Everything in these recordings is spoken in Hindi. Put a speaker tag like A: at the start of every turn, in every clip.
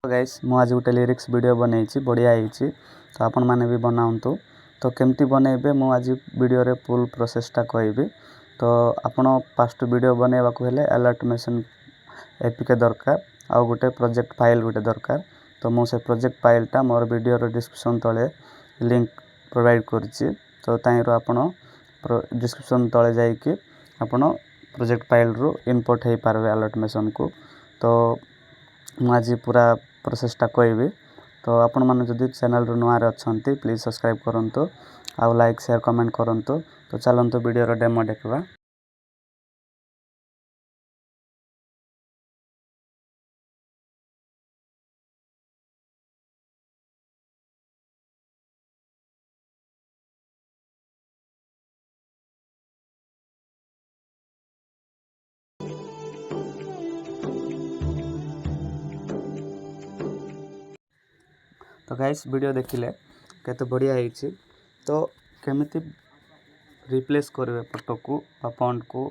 A: तो गाइस मु आज गोटे लिरिक्स वीडियो बनई बढ़िया होती तो आपण मैंने भी बनाऊँ तो केमती बनइबे मु आज वीडियो रे फुल प्रोसेसटा कहबी। तो आपण फास्ट वीडियो बनइबा को हेले एलर्टमेशन एपीके दरकार आ गोटे प्रोजेक्ट फाइल गोटे दरकार। तो मु से प्रोजेक्ट फाइलटा मोर वीडियो रो डिस्क्रिप्शन तले लिंक प्रोवाइड करछि। तो ताइरो आपण डिस्क्रिप्शन तले जाइके आपण प्रोजेक्ट फाइल रो इंपोर्ट हे पारबे एलर्टमेशन को। तो आज पूरा प्रोसेसटा कहबी। तो आपण माने जदि चैनल रो नुआ रे अछंती प्लीज सब्सक्राइब करंतु आ लाइक शेयर कमेंट करंतु। तो चलंतु वीडियो रो डेमो देखबा। तो गाइस वीडियो देखिले केते बढ़िया होईछि। तो केमिति रिप्लेस करबे फोटो को बा फॉन्ट को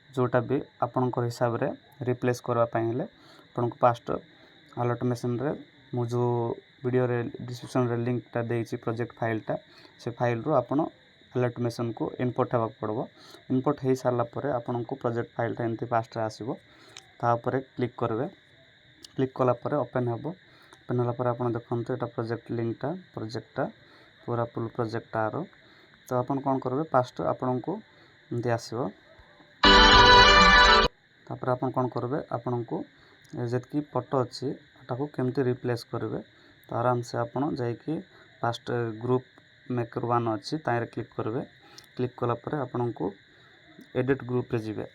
A: जोटा भी आपनकर हिसाब रे रिप्लेस करबा पई हेले आपनको फास्ट एलर्टमेशन रे मु जो वीडियो रे डिस्क्रिप्शन रे लिंक टा देछि प्रोजेक्ट फाइलटा से फाइल रो आपण एलर्टमेशन को इंपोर्ट हेबा पड़बो। इंपोर्ट हे सारला परे आपनको प्रोजेक्ट फाइलटा एंती फास्ट रे आसीबो। ता ऊपर क्लिक करबे। क्लिक कला परे ओपन हेबो। ओपन होला पर आपण देखंतु एटा प्रोजेक्ट लिंकटा प्रोजेक्टटा पूरा फुल प्रोजेक्ट आरो। तो आपण कोन करबे फास्ट आपनको एंती आसीबो। तापर आपण कोन करबे आपनको जेतकी फोटो अछि ताको केमती रिप्लेस करबे। तो आराम से आपण जाई कि फास्ट ग्रुप मेकर 1 अछि तारे क्लिक करबे। क्लिक कला परे आपनको एडिट ग्रुप रे जिवे।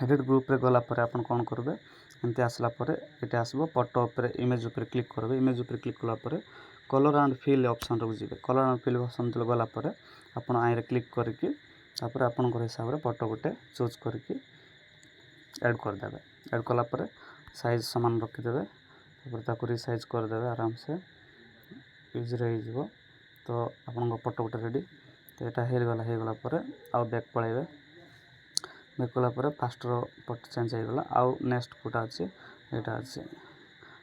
A: एडिट ग्रुप रे गला परे आपण कोन करबे एंती आसला परे एटा आसीबो फोटो ऊपर इमेज ऊपर क्लिक करबे। इमेज ऊपर क्लिक कला परे कलर एंड फिल ऑप्शन रो जिवे। कलर एंड फिल ऑप्शन तले गला परे आपण आइरे क्लिक करके तापर आपण को हिसाब रे फोटो गोटे चूज करके ऐड कर देबे। ऐड कला परे साइज समान रखि देबे। तापर ताको रीसाइज कर देबे आराम से इजी रही जिवो। तो आपण को फोटो गोटे रेडी। तो एटा हे गला परे आ बैक पळेबे। बैक कला परे फास्ट रो फोटो चेंज हे गला। आ नेक्स्ट कोटा अछि एटा अछि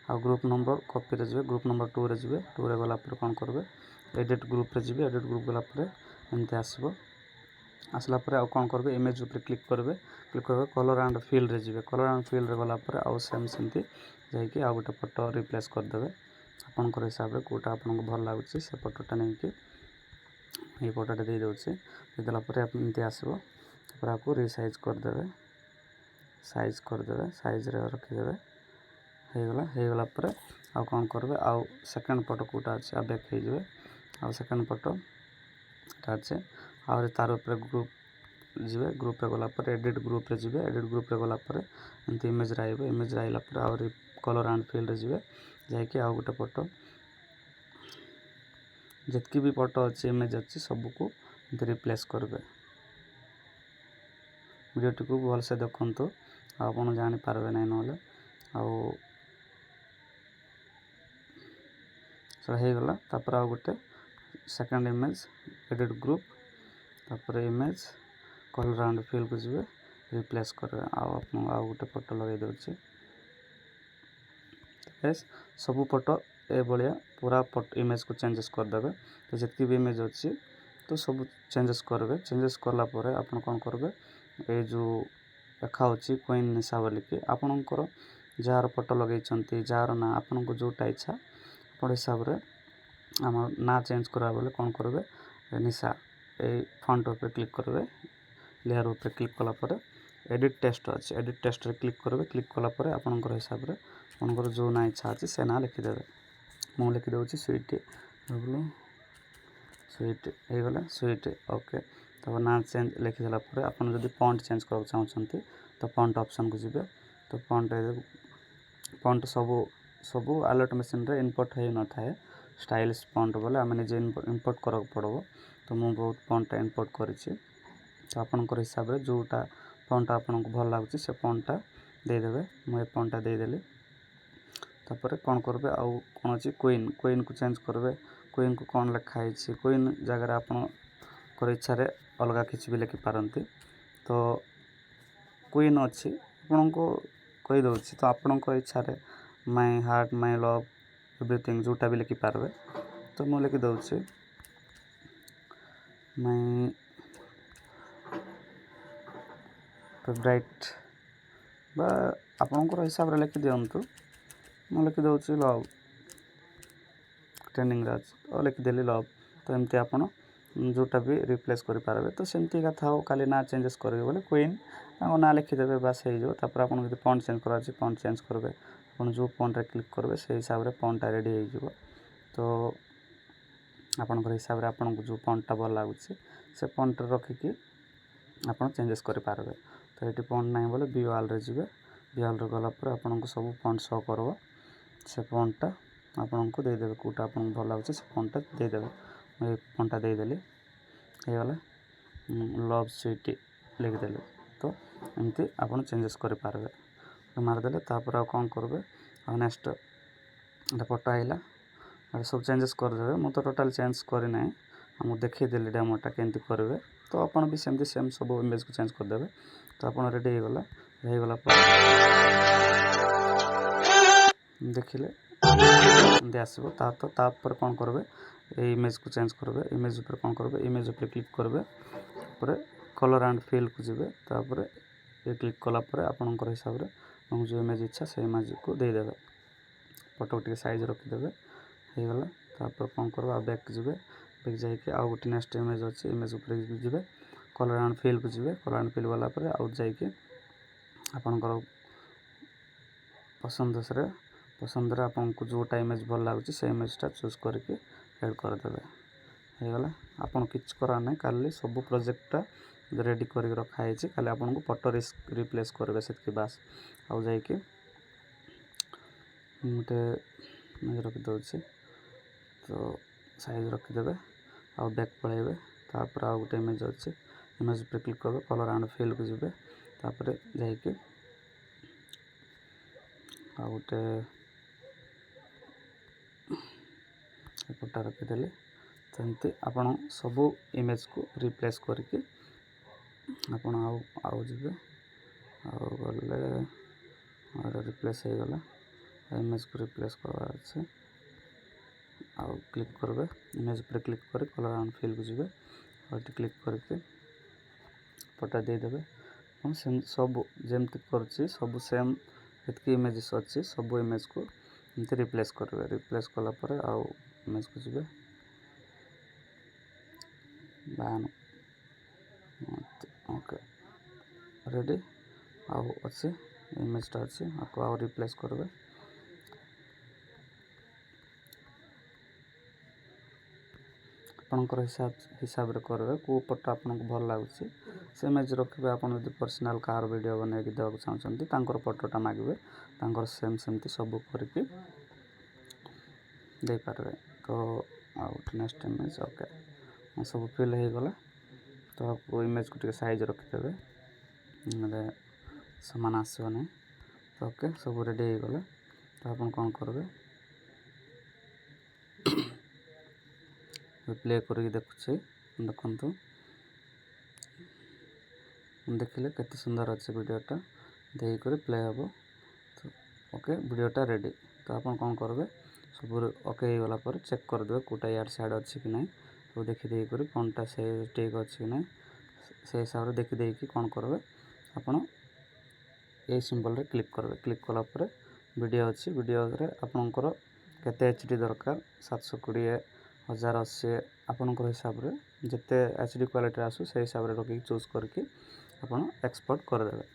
A: आ ग्रुप नंबर कॉपी रे जिवे। ग्रुप नंबर 2 रे जिवे। 2 रे गला परे कोन करबे एडिट ग्रुप रे जिवे। एडिट ग्रुप गला परे एंते आसीबो। आसला परे आ कोन करबे इमेज ऊपर क्लिक करबे। क्लिक करबे कलर एंड फिल रे जिवे। कलर एंड फिल रे गला परे आ सेम सेंती जाई कि आ गोटे फोटो रिप्लेस कर देबे। आपन को हिसाब रे कोटा आपन को भल लागुची से फोटोटा नै कि ए फोटोटा दे दोछि। देला परे आपन एंते आसीबो। तापर आपको रीसाइज कर देबे। साइज कर देबे। साइज रे रखि देबे। हे गला परे आ कोन करबे आ सेकंड फोटो कोटा अछि आ बैक हे जिवे। आ सेकंड फोटो ता अछि आ तार ऊपर ग्रुप जिवे। ग्रुप रे गला परे एडिट ग्रुप रे जिवे। एडिट ग्रुप रे गला परे एंती इमेज रे आइबे। इमेज रे आइला परे और कलर एंड फिल रे जिवे। जाई कि आ गोटे फोटो जतकी भी फोटो अछि इमेज अछि सब को रिप्लेस करबे। वीडियो टिकु भल से देखंतु आपण जानि पारबे नै नले आ सो हे गला। तापर आ गोटे सेकंड इमेज एडिट ग्रुप तापर इमेज कलर एंड फिल को जिवे रिप्लेस करबे। आ आपण आ गोटे फोटो लगे दोछि। गाइस सब फोटो ए बलिया पूरा फोटो इमेज को चेंजेस कर देबे। तो जतकी भी इमेज अछि तो सब चेंजेस करबे। चेंजेस करला परे आपण कोन करबे ए जो देखा अछि क्वीन निशा बोली कि आपनकर जार फोटो लगे छंती जार ना आपन को जोटा इच्छा अपन हिसाब रे हमर ना चेंज करा बोले कोन करबे निशा ए फॉन्ट ऊपर क्लिक करबे। लेयर ऊपर क्लिक कला परे एडिट टेक्स्ट अछि। एडिट टेक्स्ट रे क्लिक करबे। क्लिक कला परे आपनकर हिसाब रे आपनकर जो ना इच्छा अछि से ना लिखि देबे। मु लिखि दोछि स्वीट बोलो स्वीट हे गला स्वीट ओके। तब ना चेंज लिखि देला परे आपन जदि फॉन्ट चेंज करबा चाहछंती तो फॉन्ट ऑप्शन को जिवे। तो फॉन्ट सब एलर्टमेशन रे इंपोर्ट हे न थाए। स्टाइलिश फॉन्ट बोले आमे जे इंपोर्ट करक पड़बो। तो मु बहुत फॉन्ट इंपोर्ट करिछि। तो आपनकर हिसाब रे जोटा फॉन्ट आपन को भल लागुछि से फॉन्टटा दे देबे। मु ए फॉन्टटा दे देली। तापर कोन करबे आ कोन अछि क्वीन को चेंज करबे। क्वीन को कोन लिखा अछि क्वीन जगह आपन कर इच्छा रे अलगा किछि भी लिखि पारंती। तो क्वीन अछि आपन को कहि दोछि। तो आपन को इच्छा रे ମାଇ ହାର୍ଟ ମାଇ ଲଭ୍ ଏଭ୍ରିଥିଙ୍ଗ ଯେଉଁଟା ବି ଲେଖିପାରିବେ। ତ ମୁଁ ଲେଖିଦେଉଛି ମାଇ ଫେଭରାଇଟ୍ ବା ଆପଣଙ୍କର ହିସାବରେ ଲେଖିଦିଅନ୍ତୁ। ମୁଁ ଲେଖିଦେଉଛି ଲଭ୍, ଟ୍ରେଣ୍ଡିଂରେ ଅଛି ତ ଲେଖିଦେଲି ଲଭ୍। ତ ଏମିତି ଆପଣ ଯେଉଁଟା ବି ରିପ୍ଲେସ୍ କରିପାରିବେ। ତ ସେମିତି କଥା ହଉ ଖାଲି ନାଁ ଚେଞ୍ଜେସ୍ କରିବେ ବୋଲେ କୁଇନ୍ ତାଙ୍କ ନାଁ ଲେଖିଦେବେ ବାସ୍ ହେଇଯିବ। ତାପରେ ଆପଣ ଯଦି ଫଣ୍ଟ ଚେଞ୍ଜ କରାର ଅଛି ଫଣ୍ଟ ଚେଞ୍ଜ କରିବେ। ଆପଣ ଯେଉଁ ଫଣ୍ଟରେ କ୍ଲିକ୍ କରିବେ ସେଇ ହିସାବରେ ଫଣ୍ଟଟା ରେଡ଼ି ହେଇଯିବ। ତ ଆପଣଙ୍କର ହିସାବରେ ଆପଣଙ୍କୁ ଯେଉଁ ଫଣ୍ଟଟା ଭଲ ଲାଗୁଛି ସେ ଫଣ୍ଟରେ ରଖିକି ଆପଣ ଚେଞ୍ଜେସ୍ କରିପାରିବେ। ତ ଏଠି ଫଣ୍ଟ ନାହିଁ ବୋଲେ ଭିୱାଲ୍ରେ ଯିବେ। ଭିୱାଲ୍ରେ ଗଲା ପରେ ଆପଣଙ୍କୁ ସବୁ ଫଣ୍ଟ ଶୋ କରିବ। ସେ ଫଣ୍ଟଟା ଆପଣଙ୍କୁ ଦେଇଦେବେ, କେଉଁଟା ଆପଣଙ୍କୁ ଭଲ ଲାଗୁଛି ସେ ଫଣ୍ଟଟା ଦେଇଦେବେ। ମୁଁ ଏଇ ଫଣ୍ଟଟା ଦେଇଦେଲି, ହେଇଗଲା ଲଭ୍ ସୁଇଟ୍ ଲେଖିଦେଲି। ତ ଏମିତି ଆପଣ ଚେଞ୍ଜେସ୍ କରିପାରିବେ। ମାରିଦେଲେ ତାପରେ ଆଉ କ'ଣ କରିବେ, ଆଉ ନେକ୍ସଟ ଏଇଟା ଫଟୋ ଆଇଲା, ଏଇଟା ସବୁ ଚେଞ୍ଜେସ୍ କରିଦେବେ। ମୁଁ ତ ଟୋଟାଲ୍ ଚେଞ୍ଜ କରିନାହିଁ, ମୁଁ ଦେଖେଇଦେଲି ଡେମୋଟା କେମିତି କରିବେ। ତ ଆପଣ ବି ସେମିତି ସେମ୍ ସବୁ ଇମେଜ୍କୁ ଚେଞ୍ଜ କରିଦେବେ। ତ ଆପଣ ରେଡ଼ି ହେଇଗଲା ପରେ ଦେଖିଲେ ଏମିତି ଆସିବ। ତାପରେ କ'ଣ କରିବେ, ଏଇ ଇମେଜ୍କୁ ଚେଞ୍ଜ କରିବେ। ଇମେଜ୍ ଉପରେ କ'ଣ କରିବେ, ଇମେଜ୍ ଉପରେ କ୍ଲିକ୍ କରିବେ, ତାପରେ କଲର୍ ଆଣ୍ଡ ଫିଲ୍କୁ ଯିବେ। ତାପରେ ଏ କ୍ଲିକ୍ କଲା ପରେ ଆପଣଙ୍କର ହିସାବରେ ଆପଣଙ୍କୁ ଯେଉଁ ଇମେଜ୍ ଇଚ୍ଛା ସେ ଇମେଜ୍କୁ ଦେଇଦେବେ। ଫଟୋକୁ ଟିକେ ସାଇଜ୍ ରଖିଦେବେ, ହେଇଗଲା। ତାପରେ କ'ଣ କରିବେ, ଆଉ ବ୍ୟାକ୍ ଯିବେ। ବ୍ୟାକ୍ ଯାଇକି ଆଉ ଗୋଟେ ନେକ୍ସଟ ଇମେଜ୍ ଅଛି, ଇମେଜ୍ ଉପରେ ଯିବେ, କଲର୍ ଆଣ୍ଡ ଫିଲ୍କୁ ଯିବେ। କଲର୍ ଆଣ୍ଡ ଫିଲ୍ ଗଲା ପରେ ଆଉ ଯାଇକି ଆପଣଙ୍କର ପସନ୍ଦରେ ଆପଣଙ୍କୁ ଯେଉଁଟା ଇମେଜ୍ ଭଲ ଲାଗୁଛି ସେ ଇମେଜ୍ଟା ଚୁଜ୍ କରିକି ଏଡ୍ କରିଦେବେ, ହେଇଗଲା। ଆପଣ କିଛି କରାର ନାହିଁ, ଖାଲି ସବୁ ପ୍ରୋଜେକ୍ଟଟା ରେଡ଼ି କରିକି ରଖା ହେଇଛି, ଖାଲି ଆପଣଙ୍କୁ ଫଟୋ ରିପ୍ଲେସ୍ କରିବେ ସେତିକି ବାସ୍। ଆଉ ଯାଇକି ଗୋଟେ ଇମେଜ୍ ରଖିଦେଉଛି, ତ ସାଇଜ୍ ରଖିଦେବେ, ଆଉ ବ୍ୟାକ୍ ପଳାଇବେ। ତାପରେ ଆଉ ଗୋଟେ ଇମେଜ୍ ଅଛି, ଇମେଜ୍ ଉପରେ କ୍ଲିକ୍ କରିବେ, କଲର୍ ଆଣ୍ଡ ଫିଲ୍କୁ ଯିବେ। ତାପରେ ଯାଇକି ଆଉ ଗୋଟେ ଫଟୋ ରଖିଦେଲି। ସେମିତି ଆପଣ ସବୁ ଇମେଜ୍କୁ ରିପ୍ଲେସ୍ କରିକି ଆପଣ ଆଉ ଯିବେ, ଆଉ ଗଲେ ରିପ୍ଲେସ୍ ହେଇଗଲା। ଇମେଜ୍କୁ ରିପ୍ଲେସ୍ କରିବାର ଅଛି, ଆଉ କ୍ଲିକ୍ କରିବେ, ଇମେଜ୍ ଉପରେ କ୍ଲିକ୍ କରି କଲର୍ ଆଣ୍ଡ ଫିଲ୍କୁ ଯିବେ। ଆଉ ଏଠି କ୍ଲିକ୍ କରିକି ଫଟୋ ଦେଇଦେବେ। ଆପଣ ସବୁ ଯେମିତି କରୁଛି ସବୁ ସେମ୍ ଯେତିକି ଇମେଜେସ୍ ଅଛି ସବୁ ଇମେଜ୍କୁ ଏମିତି ରିପ୍ଲେସ୍ କରିବେ। ରିପ୍ଲେସ୍ କଲା ପରେ ଆଉ ଇମେଜ୍କୁ ଯିବେ, ଓକେ ରେଡ଼ି। ଆଉ ଅଛି ଇମେଜ୍ଟା ଅଛି, ଆକୁ ଆଉ ରିପ୍ଲେସ୍ କରିବେ। ଆପଣଙ୍କର ହିସାବରେ କରିବେ, କେଉଁ ଫଟୋ ଆପଣଙ୍କୁ ଭଲ ଲାଗୁଛି ସେ ଇମେଜ୍ ରଖିବେ। ଆପଣ ଯଦି ପର୍ସନାଲ୍ କାହାର ଭିଡ଼ିଓ ବନେଇକି ଦେବାକୁ ଚାହୁଁଛନ୍ତି ତାଙ୍କର ଫଟୋଟା ମାଗିବେ, ତାଙ୍କର ସେମିତି ସବୁ କରିକି ଦେଇପାରିବେ। ତ ଆଉ ନେକ୍ସଟ ଇମେଜ୍ ଓକେ ସବୁ ଫିଲ୍ ହେଇଗଲା। ତ ଇମେଜ୍କୁ ଟିକେ ସାଇଜ୍ ରଖିଦେବେ, ନହେଲେ ସମାନ ଆସିବ ନାହିଁ। ତ ଓକେ ସବୁ ରେଡ଼ି ହେଇଗଲା। ତ ଆପଣ କ'ଣ କରିବେ, ପ୍ଲେ କରିକି ଦେଖନ୍ତୁ, ଦେଖିଲେ କେତେ ସୁନ୍ଦର ଅଛି ଭିଡ଼ିଓଟା, ଦେଇକରି ପ୍ଲେ ହେବ। ତ ଓକେ ଭିଡ଼ିଓଟା ରେଡ଼ି। ତ ଆପଣ କ'ଣ କରିବେ, ସବୁ ଓକେ ହେଇଗଲା ପରେ ଚେକ୍ କରିଦେବେ କେଉଁଟା ଇଆଡ଼େ ସିଆଡ଼େ ଅଛି କି ନାହିଁ। ସବୁ ଦେଖିଦେଇକରି ଫଣ୍ଟଟା ସେ ଠିକ୍ ଅଛି କି ନାହିଁ ସେ ହିସାବରେ ଦେଖିଦେଇକି କ'ଣ କରିବେ, ଆପଣ ଏଇ ସିମ୍ବଲ୍ରେ କ୍ଲିକ୍ କରିବେ। କ୍ଲିକ୍ କଲା ପରେ ଭିଡ଼ିଓ ଅଛି, ଭିଡ଼ିଓରେ ଆପଣଙ୍କର କେତେ HD ଦରକାର, 720, 1080 ଆପଣଙ୍କର ହିସାବରେ ଯେତେ HD କ୍ୱାଲିଟିରେ ଆସୁ ସେଇ ହିସାବରେ ରଖିକି ଚୁଜ୍ କରିକି ଆପଣ ଏକ୍ସପୋର୍ଟ କରିଦେବେ।